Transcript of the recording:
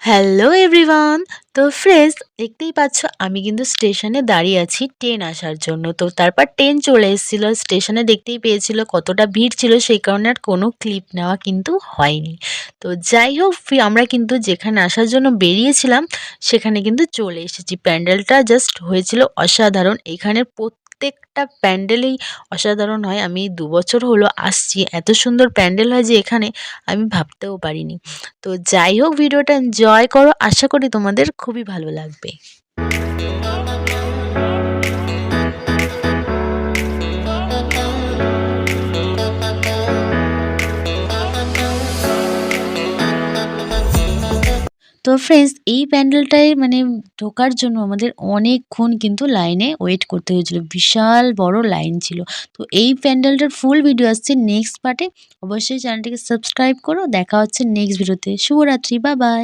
Hello everyone. তো friends, দেখতেই পাচ্ছ আমি কিন্তু স্টেশনে দাঁড়িয়ে আছি ট্রেন আসার জন্য। তো তারপর ট্রেন চলে এসেছিল, স্টেশনে দেখতেই পেয়েছিল কতটা ভিড় ছিল, সেই কারণে আর কোনো ক্লিপ নেওয়া কিন্তু হয়নি। তো যাই হোক, আমরা কিন্তু যেখানে আসার জন্য বেরিয়েছিলাম সেখানে কিন্তু চলে এসেছি। প্যান্ডেলটা জাস্ট হয়েছিল অসাধারণ। এখানের প্রত্যেকটা প্যান্ডেলেই অসাধারণ হয়। আমি ২ বছর হলো আসছি, এত সুন্দর প্যান্ডেল হয় যে এখানে আমি ভাবতেও পারিনি। তো যাই হোক, ভিডিওটা এনজয় করো, আশা করি তোমাদের খুবই ভালো লাগবে। তো ফ্রেন্ডস, এই প্যান্ডেলটায় মানে ঢোকার জন্য আমাদের অনেকক্ষণ কিন্তু লাইনে ওয়েট করতে হয়েছিল, বিশাল বড় লাইন ছিল। তো এই প্যান্ডেলটার ফুল ভিডিও আসছে নেক্সট পার্টে। অবশ্যই চ্যানেলটিকে সাবস্ক্রাইব করো। দেখা হচ্ছে নেক্সট ভিডিওতে। শুভরাত্রি, বাই বাই।